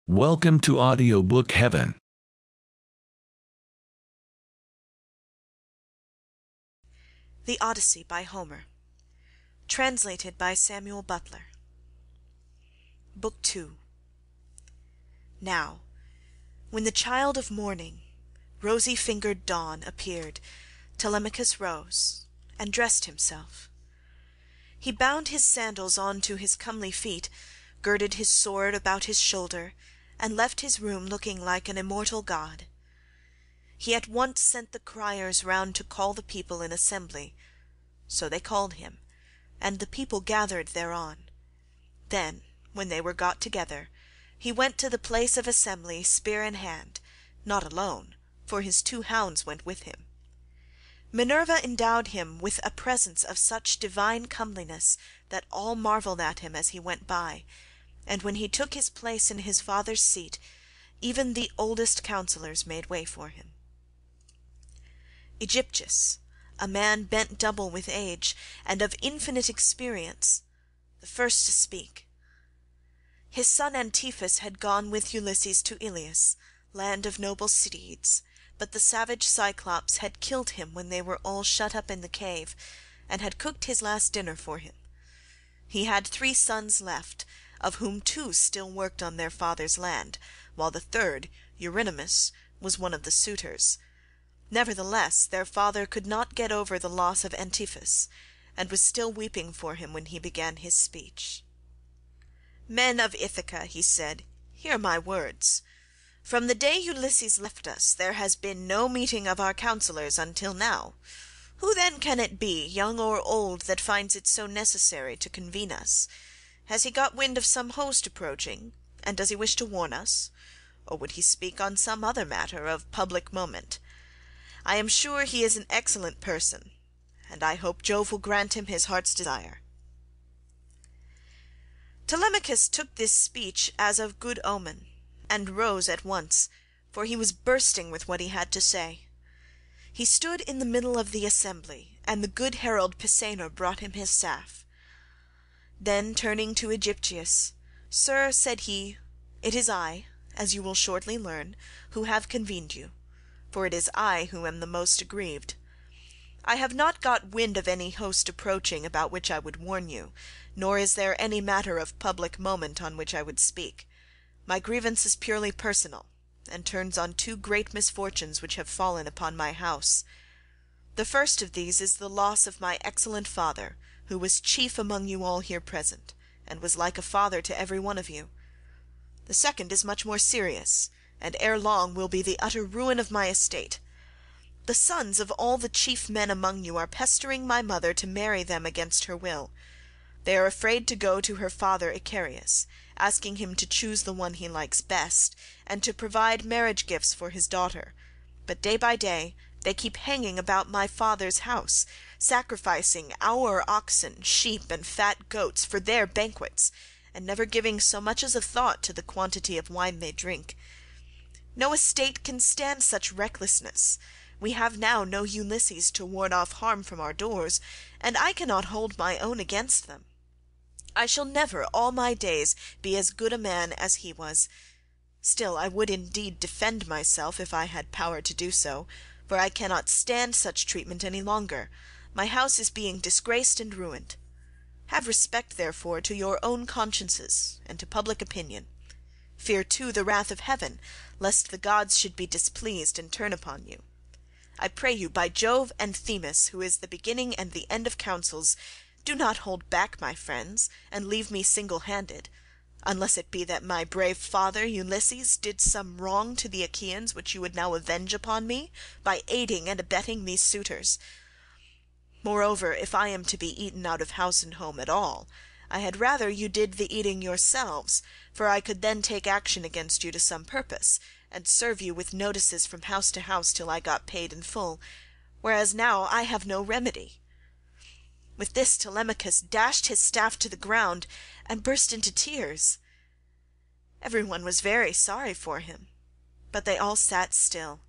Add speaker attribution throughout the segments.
Speaker 1: Welcome to Audiobook Heaven.
Speaker 2: The Odyssey by Homer. Translated by Samuel Butler. Book 2. Now, when the child of morning, rosy-fingered dawn, appeared, Telemachus rose, and dressed himself. He bound his sandals on to his comely feet, girded his sword about his shoulder, and left his room looking like an immortal god. He at once sent the criers round to call the people in assembly. So they called him, and the people gathered thereon. Then, when they were got together, he went to the place of assembly spear in hand, not alone, for his 2 hounds went with him. Minerva endowed him with a presence of such divine comeliness that all marvelled at him as he went by, and when he took his place in his father's seat, even the oldest counsellors made way for him. Aegyptius, a man bent double with age, and of infinite experience, the first to speak. His son Antiphus had gone with Ulysses to Iliad, land of noble steeds, but the savage Cyclops had killed him when they were all shut up in the cave, and had cooked his last dinner for him. He had 3 sons left, of whom 2 still worked on their father's land, while the third, Eurynomus, was one of the suitors. Nevertheless their father could not get over the loss of Antiphus, and was still weeping for him when he began his speech. "Men of Ithaca," he said, "hear my words. From the day Ulysses left us there has been no meeting of our counsellors until now. Who then can it be, young or old, that finds it so necessary to convene us? Has he got wind of some host approaching, and does he wish to warn us? Or would he speak on some other matter of public moment? I am sure he is an excellent person, and I hope Jove will grant him his heart's desire." Telemachus took this speech as of good omen, and rose at once, for he was bursting with what he had to say. He stood in the middle of the assembly, and the good herald Pisenor brought him his staff. Then turning to Aegyptius, "Sir," said he, "it is I, as you will shortly learn, who have convened you, for it is I who am the most aggrieved. I have not got wind of any host approaching about which I would warn you, nor is there any matter of public moment on which I would speak. My grievance is purely personal, and turns on 2 great misfortunes which have fallen upon my house. The first of these is the loss of my excellent father, who was chief among you all here present, and was like a father to every one of you. The second is much more serious, and ere long will be the utter ruin of my estate. The sons of all the chief men among you are pestering my mother to marry them against her will. They are afraid to go to her father Icarius, asking him to choose the one he likes best, and to provide marriage gifts for his daughter, but day by day they keep hanging about my father's house, sacrificing our oxen, sheep, and fat goats for their banquets, and never giving so much as a thought to the quantity of wine they drink. No estate can stand such recklessness. We have now no Ulysses to ward off harm from our doors, and I cannot hold my own against them. I shall never all my days be as good a man as he was. Still I would indeed defend myself if I had power to do so, for I cannot stand such treatment any longer. My house is being disgraced and ruined. Have respect, therefore, to your own consciences and to public opinion. Fear too the wrath of heaven, lest the gods should be displeased and turn upon you. I pray you by Jove and Themis, who is the beginning and the end of counsels, do not hold back my friends, and leave me single-handed, unless it be that my brave father Ulysses did some wrong to the Achaeans which you would now avenge upon me, by aiding and abetting these suitors. Moreover, if I am to be eaten out of house and home at all, I had rather you did the eating yourselves, for I could then take action against you to some purpose, and serve you with notices from house to house till I got paid in full, whereas now I have no remedy." With this Telemachus dashed his staff to the ground, and burst into tears. Every one was very sorry for him, but they all sat still,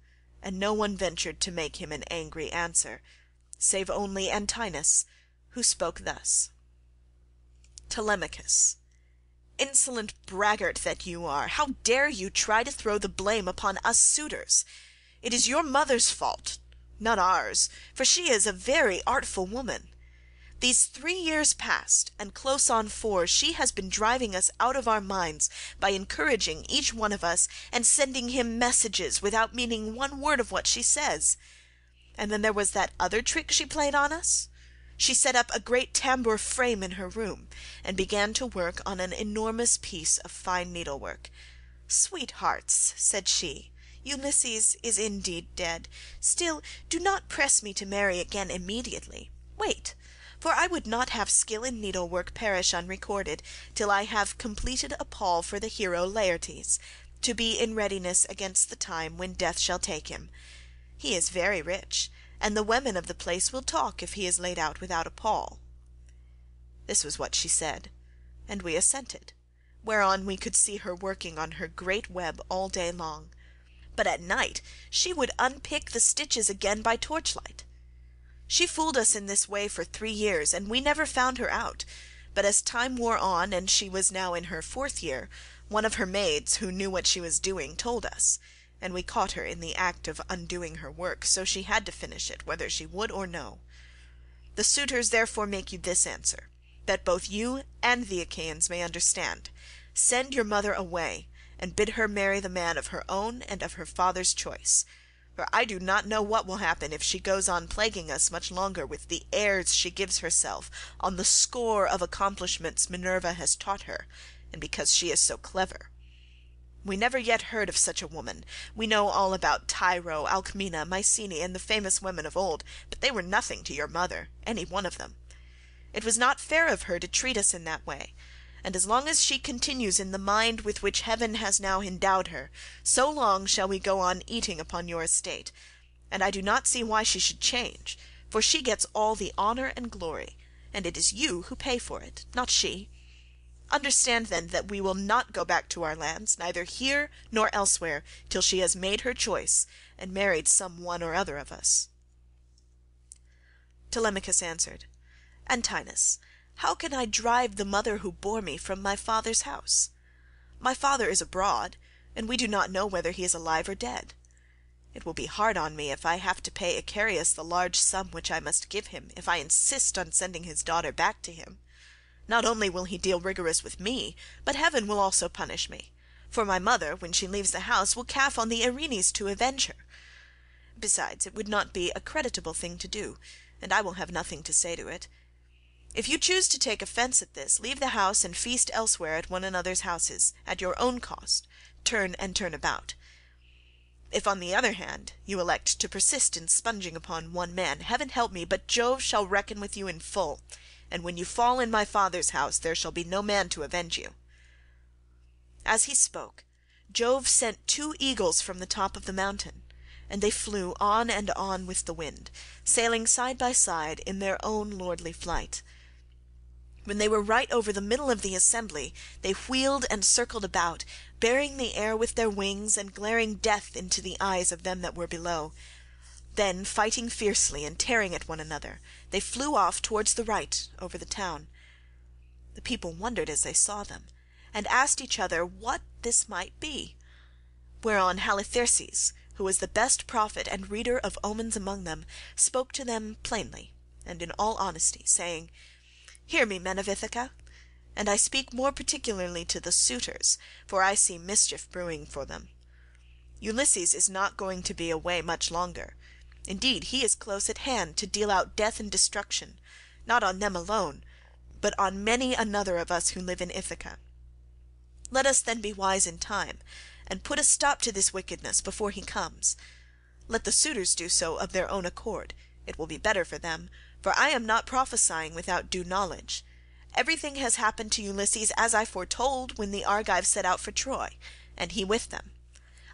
Speaker 2: and no one ventured to make him an angry answer, save only Antinous, who spoke thus: "Telemachus, insolent braggart that you are, how dare you try to throw the blame upon us suitors? It is your mother's fault, not ours, for she is a very artful woman. These 3 years past, and close on 4, she has been driving us out of our minds by encouraging each one of us, and sending him messages without meaning one word of what she says. And then there was that other trick she played on us. She set up a great tambour frame in her room, and began to work on an enormous piece of fine needlework. 'Sweethearts,' said she, 'Ulysses is indeed dead. Still, do not press me to marry again immediately. Wait, for I would not have skill in needlework perish unrecorded, till I have completed a pall for the hero Laertes, to be in readiness against the time when death shall take him. He is very rich, and the women of the place will talk if he is laid out without a pall.' This was what she said, and we assented, whereon we could see her working on her great web all day long, but at night she would unpick the stitches again by torchlight. She fooled us in this way for 3 years, and we never found her out, but as time wore on, and she was now in her 4th year, one of her maids, who knew what she was doing, told us, and we caught her in the act of undoing her work, so she had to finish it, whether she would or no. The suitors therefore make you this answer, that both you and the Achaeans may understand. Send your mother away, and bid her marry the man of her own and of her father's choice. For I do not know what will happen if she goes on plaguing us much longer with the airs she gives herself on the score of accomplishments Minerva has taught her, and because she is so clever. We never yet heard of such a woman. We know all about Tyro, Alcmena, Mycenae, and the famous women of old, but they were nothing to your mother, any one of them. It was not fair of her to treat us in that way, and as long as she continues in the mind with which heaven has now endowed her, so long shall we go on eating upon your estate, and I do not see why she should change, for she gets all the honour and glory, and it is you who pay for it, not she. Understand then that we will not go back to our lands, neither here nor elsewhere, till she has made her choice, and married some one or other of us." Telemachus answered, "Antinous, how can I drive the mother who bore me from my father's house? My father is abroad, and we do not know whether he is alive or dead. It will be hard on me if I have to pay Icarius the large sum which I must give him if I insist on sending his daughter back to him. Not only will he deal rigorous with me, but heaven will also punish me, for my mother, when she leaves the house, will calf on the Erinyes to avenge her. Besides, it would not be a creditable thing to do, and I will have nothing to say to it. If you choose to take offence at this, leave the house and feast elsewhere at one another's houses, at your own cost, turn and turn about. If on the other hand you elect to persist in sponging upon one man, heaven help me, but Jove shall reckon with you in full, and when you fall in my father's house there shall be no man to avenge you." As he spoke, Jove sent 2 eagles from the top of the mountain, and they flew on and on with the wind, sailing side by side in their own lordly flight. When they were right over the middle of the assembly, they wheeled and circled about, bearing the air with their wings and glaring death into the eyes of them that were below. Then, fighting fiercely and tearing at one another, they flew off towards the right over the town. The people wondered as they saw them, and asked each other what this might be, whereon Halitherses, who was the best prophet and reader of omens among them, spoke to them plainly and in all honesty, saying, "Hear me, men of Ithaca, and I speak more particularly to the suitors, for I see mischief brewing for them. Ulysses is not going to be away much longer. Indeed, he is close at hand to deal out death and destruction, not on them alone, but on many another of us who live in Ithaca. Let us then be wise in time, and put a stop to this wickedness before he comes. Let the suitors do so of their own accord, it will be better for them, for I am not prophesying without due knowledge. Everything has happened to Ulysses as I foretold when the Argives set out for Troy, and he with them.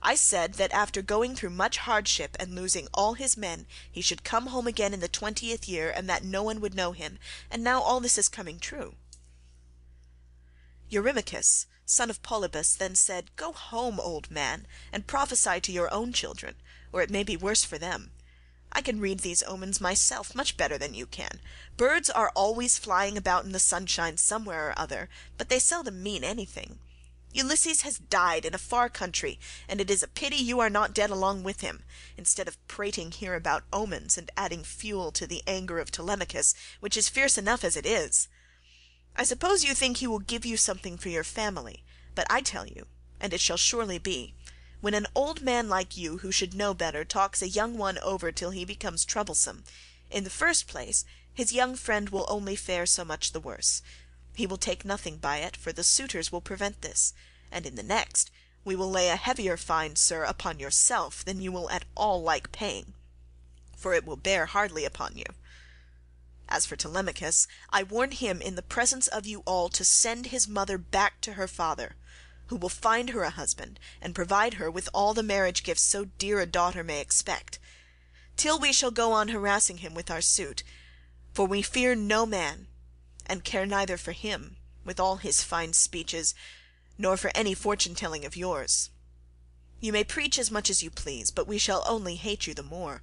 Speaker 2: I said that after going through much hardship and losing all his men, he should come home again in the 20th year, and that no one would know him, and now all this is coming true." Eurymachus, son of Polyphemus, then said, "Go home, old man, and prophesy to your own children, or it may be worse for them. I can read these omens myself much better than you can. Birds are always flying about in the sunshine somewhere or other, but they seldom mean anything. Ulysses has died in a far country, and it is a pity you are not dead along with him, instead of prating here about omens and adding fuel to the anger of Telemachus, which is fierce enough as it is. I suppose you think he will give you something for your family, but I tell you, and it shall surely be, when an old man like you, who should know better, talks a young one over till he becomes troublesome, in the first place his young friend will only fare so much the worse. He will take nothing by it, for the suitors will prevent this, and in the next we will lay a heavier fine, sir, upon yourself than you will at all like paying, for it will bear hardly upon you. As for Telemachus, I warn him in the presence of you all to send his mother back to her father, who will find her a husband, and provide her with all the marriage gifts so dear a daughter may expect, till we shall go on harassing him with our suit, for we fear no man, and care neither for him, with all his fine speeches, nor for any fortune-telling of yours. You may preach as much as you please, but we shall only hate you the more.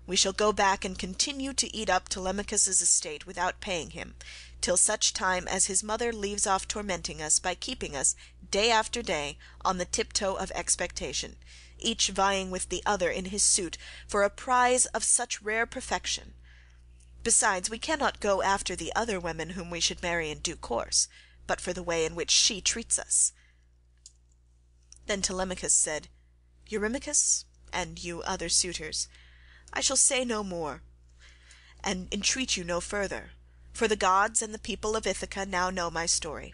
Speaker 2: We shall go back and continue to eat up Telemachus's estate without paying him, till such time as his mother leaves off tormenting us by keeping us, day after day, on the tiptoe of expectation, each vying with the other in his suit for a prize of such rare perfection. Besides, we cannot go after the other women whom we should marry in due course, but for the way in which she treats us." Then Telemachus said, "Eurymachus, and you other suitors, I shall say no more, and entreat you no further, for the gods and the people of Ithaca now know my story.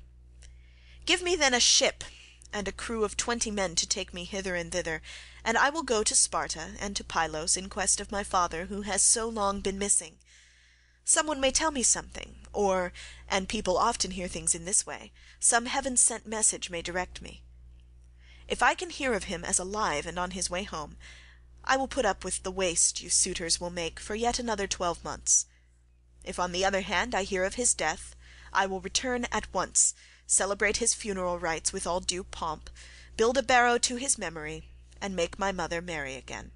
Speaker 2: Give me then a ship and a crew of 20 men to take me hither and thither, and I will go to Sparta and to Pylos in quest of my father who has so long been missing. Some one may tell me something, or, and people often hear things in this way, some heaven-sent message may direct me. If I can hear of him as alive and on his way home, I will put up with the waste you suitors will make for yet another 12 months. If on the other hand I hear of his death, I will return at once, celebrate his funeral rites with all due pomp, build a barrow to his memory, and make my mother marry again."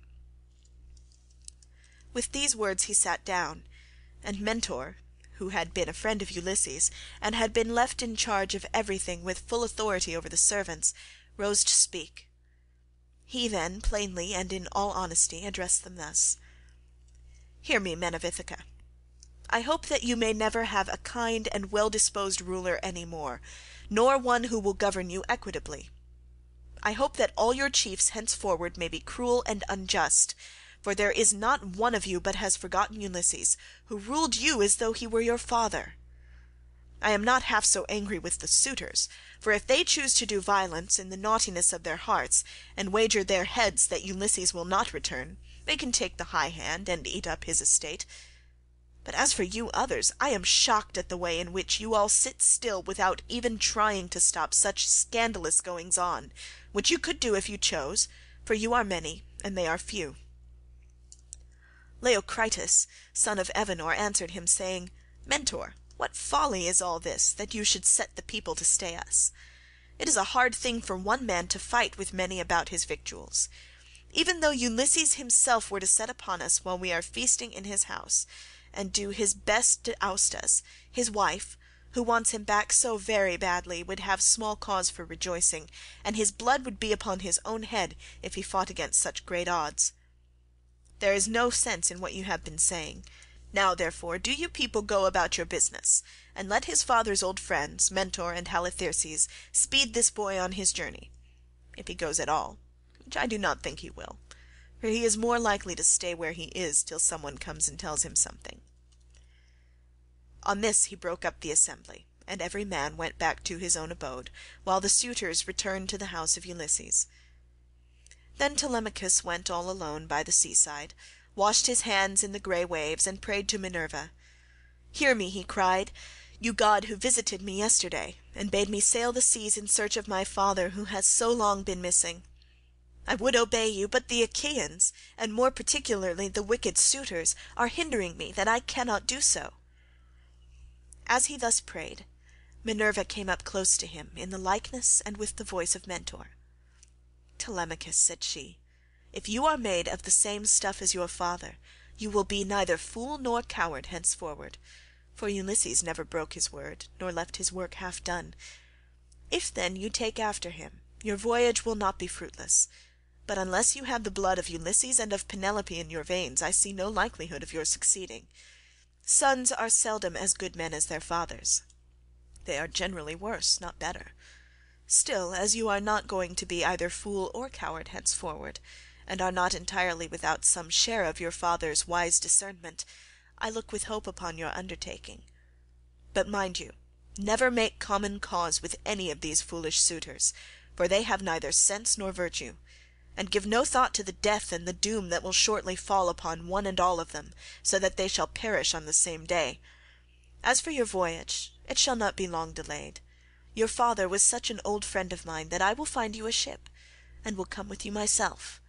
Speaker 2: With these words he sat down, and Mentor, who had been a friend of Ulysses, and had been left in charge of everything with full authority over the servants, rose to speak. He then, plainly and in all honesty, addressed them thus: "Hear me, men of Ithaca. I hope that you may never have a kind and well-disposed ruler any more, nor one who will govern you equitably. I hope that all your chiefs henceforward may be cruel and unjust, for there is not one of you but has forgotten Ulysses, who ruled you as though he were your father. I am not half so angry with the suitors, for if they choose to do violence in the naughtiness of their hearts, and wager their heads that Ulysses will not return, they can take the high hand and eat up his estate. But as for you others, I am shocked at the way in which you all sit still without even trying to stop such scandalous goings-on, which you could do if you chose, for you are many and they are few." Leiocritus, son of Evenor, answered him, saying, "Mentor, what folly is all this, that you should set the people to stay us? It is a hard thing for one man to fight with many about his victuals. Even though Ulysses himself were to set upon us while we are feasting in his house, and do his best to oust us, his wife, who wants him back so very badly, would have small cause for rejoicing, and his blood would be upon his own head if he fought against such great odds. There is no sense in what you have been saying. Now, therefore, do you people go about your business, and let his father's old friends, Mentor and Halitherses, speed this boy on his journey, if he goes at all, which I do not think he will, for he is more likely to stay where he is till some one comes and tells him something." On this he broke up the assembly, and every man went back to his own abode, while the suitors returned to the house of Ulysses. Then Telemachus went all alone by the seaside, washed his hands in the grey waves, and prayed to Minerva. "Hear me," he cried, "you god who visited me yesterday, and bade me sail the seas in search of my father who has so long been missing. I would obey you, but the Achaeans, and more particularly the wicked suitors, are hindering me that I cannot do so." As he thus prayed, Minerva came up close to him in the likeness and with the voice of Mentor. "Telemachus," said she, "if you are made of the same stuff as your father, You will be neither fool nor coward henceforward, for Ulysses never broke his word, nor left his work half done. If then you take after him, your voyage will not be fruitless, but unless you have the blood of Ulysses and of Penelope in your veins, I see no likelihood of your succeeding. Sons are seldom as good men as their fathers. They are generally worse, not better. Still, as you are not going to be either fool or coward henceforward, and are not entirely without some share of your father's wise discernment, I look with hope upon your undertaking. But mind you, never make common cause with any of these foolish suitors, for they have neither sense nor virtue, and give no thought to the death and the doom that will shortly fall upon one and all of them, so that they shall perish on the same day. As for your voyage, it shall not be long delayed. Your father was such an old friend of mine that I will find you a ship, and will come with you myself.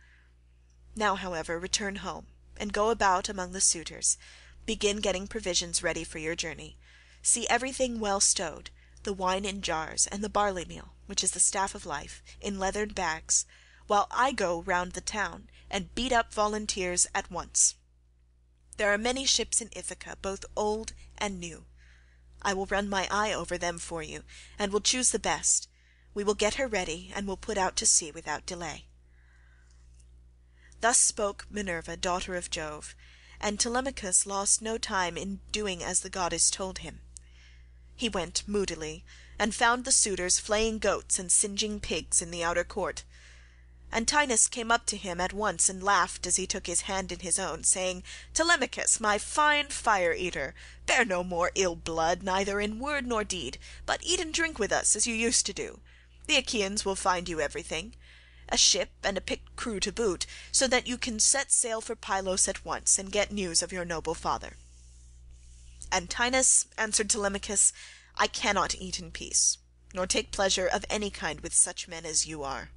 Speaker 2: Now, however, return home, and go about among the suitors, begin getting provisions ready for your journey. See everything well stowed, the wine in jars, and the barley meal, which is the staff of life, in leathern bags, while I go round the town, and beat up volunteers at once. There are many ships in Ithaca, both old and new. I will run my eye over them for you, and will choose the best. We will get her ready, and will put out to sea without delay." Thus spoke Minerva, daughter of Jove, and Telemachus lost no time in doing as the goddess told him. He went moodily, and found the suitors flaying goats and singeing pigs in the outer court. Antinous came up to him at once and laughed as he took his hand in his own, saying, "Telemachus, my fine fire-eater, bear no more ill blood, neither in word nor deed, but eat and drink with us as you used to do. The Achaeans will find you everything, a ship and a picked crew to boot, so that you can set sail for Pylos at once and get news of your noble father." "Antinous," answered Telemachus, "I cannot eat in peace, nor take pleasure of any kind with such men as you are.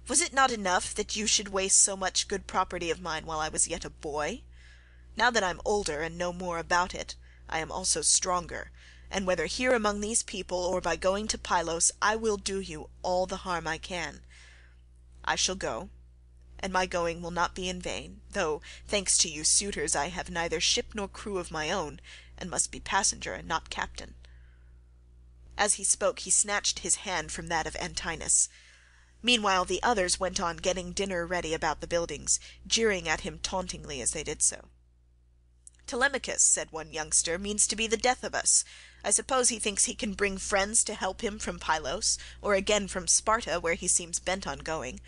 Speaker 2: Was it not enough that you should waste so much good property of mine while I was yet a boy? Now that I am older and know more about it, I am also stronger, and whether here among these people or by going to Pylos, I will do you all the harm I can. I shall go, and my going will not be in vain, though, thanks to you suitors, I have neither ship nor crew of my own, and must be passenger and not captain." As he spoke he snatched his hand from that of Antinous. Meanwhile the others went on getting dinner ready about the buildings, jeering at him tauntingly as they did so. "Telemachus," said one youngster, "means to be the death of us. I suppose he thinks he can bring friends to help him from Pylos, or again from Sparta, where he seems bent on going.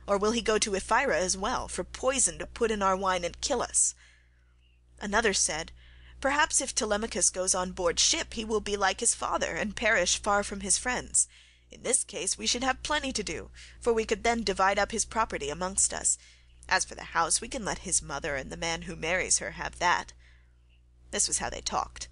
Speaker 2: Or will he go to Ephyra as well, for poison to put in our wine and kill us?" Another said, "Perhaps if Telemachus goes on board ship he will be like his father, and perish far from his friends. In this case we should have plenty to do, for we could then divide up his property amongst us. As for the house, we can let his mother and the man who marries her have that." This was how they talked.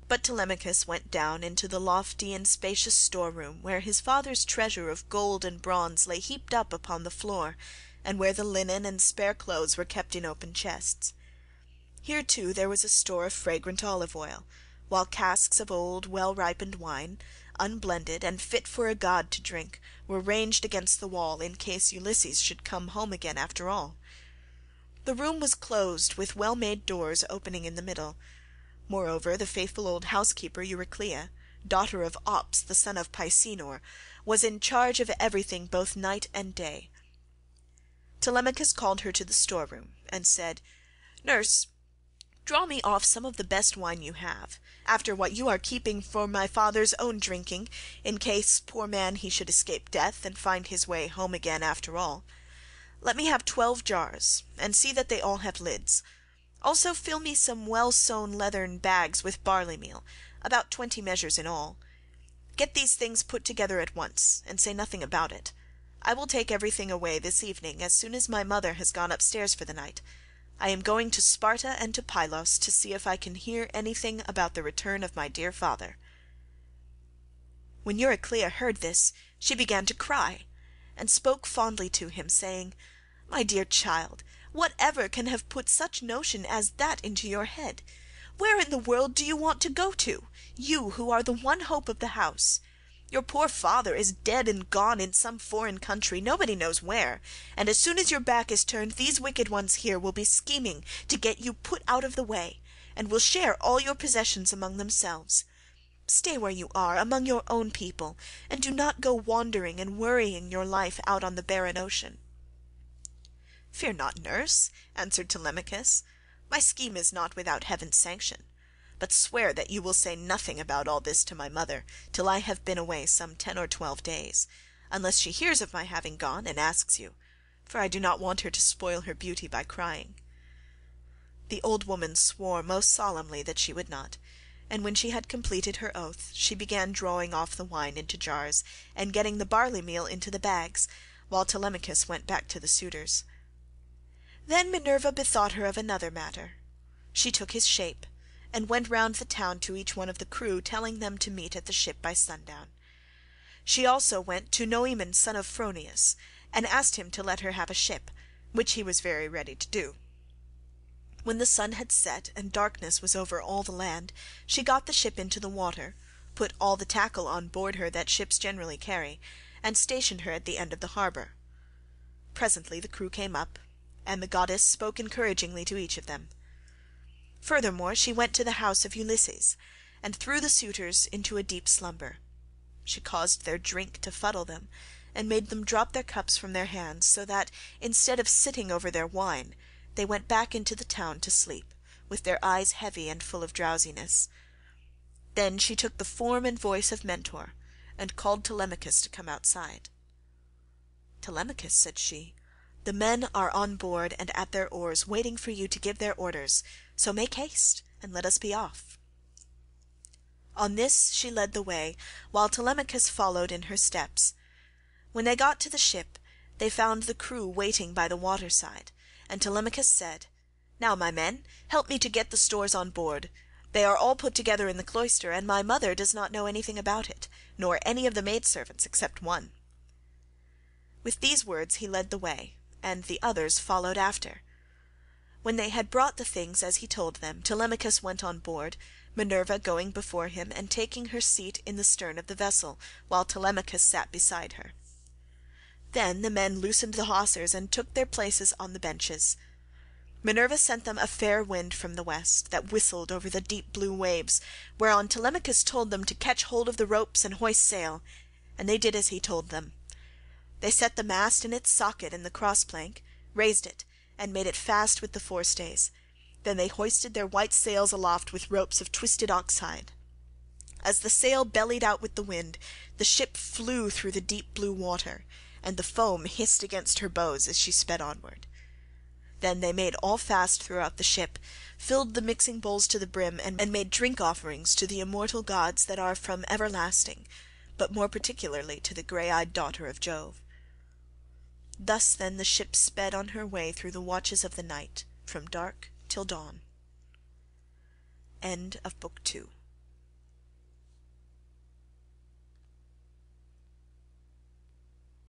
Speaker 2: But Telemachus went down into the lofty and spacious storeroom, where his father's treasure of gold and bronze lay heaped up upon the floor, and where the linen and spare clothes were kept in open chests. Here too there was a store of fragrant olive oil, while casks of old well-ripened wine, unblended and fit for a god to drink, were ranged against the wall in case Ulysses should come home again after all. The room was closed with well-made doors opening in the middle. Moreover, the faithful old housekeeper Euryclea, daughter of Ops the son of Pisenor, was in charge of everything both night and day. Telemachus called her to the storeroom and said, "Nurse, draw me off some of the best wine you have, after what you are keeping for my father's own drinking, in case, poor man, he should escape death and find his way home again after all. Let me have 12 jars, and see that they all have lids. Also fill me some well-sewn leathern bags with barley meal, about 20 measures in all. Get these things put together at once, and say nothing about it. I will take everything away this evening as soon as my mother has gone upstairs for the night. I am going to Sparta and to Pylos to see if I can hear anything about the return of my dear father." When Euryclea heard this, she began to cry, and spoke fondly to him, saying, "My dear child, whatever can have put such notion as that into your head? Where in the world do you want to go to, you who are the one hope of the house? Your poor father is dead and gone in some foreign country, nobody knows where, and as soon as your back is turned these wicked ones here will be scheming to get you put out of the way, and will share all your possessions among themselves. Stay where you are, among your own people, and do not go wandering and worrying your life out on the barren ocean." "Fear not, nurse," answered Telemachus. "My scheme is not without heaven's sanction. But swear that you will say nothing about all this to my mother till I have been away some 10 or 12 days, unless she hears of my having gone and asks you, for I do not want her to spoil her beauty by crying." The old woman swore most solemnly that she would not, and when she had completed her oath she began drawing off the wine into jars and getting the barley meal into the bags, while Telemachus went back to the suitors. Then Minerva bethought her of another matter. She took his shape, and went round the town to each one of the crew, telling them to meet at the ship by sundown. She also went to Noemon son of Phronius, and asked him to let her have a ship, which he was very ready to do. When the sun had set and darkness was over all the land, she got the ship into the water, put all the tackle on board her that ships generally carry, and stationed her at the end of the harbour. Presently the crew came up, and the goddess spoke encouragingly to each of them. Furthermore she went to the house of Ulysses, and threw the suitors into a deep slumber. She caused their drink to fuddle them, and made them drop their cups from their hands, so that, instead of sitting over their wine, they went back into the town to sleep, with their eyes heavy and full of drowsiness. Then she took the form and voice of Mentor, and called Telemachus to come outside. "Telemachus," said she, "the men are on board and at their oars, waiting for you to give their orders, so make haste and let us be off." On this she led the way, while Telemachus followed in her steps. When they got to the ship, they found the crew waiting by the water side, and Telemachus said, "Now, my men, help me to get the stores on board. They are all put together in the cloister, and my mother does not know anything about it, nor any of the maidservants except one." With these words he led the way, and the others followed after. When they had brought the things as he told them, Telemachus went on board, Minerva going before him and taking her seat in the stern of the vessel, while Telemachus sat beside her. Then the men loosened the hawsers and took their places on the benches. Minerva sent them a fair wind from the west, that whistled over the deep blue waves, whereon Telemachus told them to catch hold of the ropes and hoist sail, and they did as he told them. They set the mast in its socket in the cross-plank, raised it, and made it fast with the forestays. Then they hoisted their white sails aloft with ropes of twisted ox-hide. As the sail bellied out with the wind, the ship flew through the deep blue water, and the foam hissed against her bows as she sped onward. Then they made all fast throughout the ship, filled the mixing bowls to the brim, and made drink offerings to the immortal gods that are from everlasting, but more particularly to the grey-eyed daughter of Jove. Thus then the ship sped on her way through the watches of the night, from dark till dawn. End of Book 2.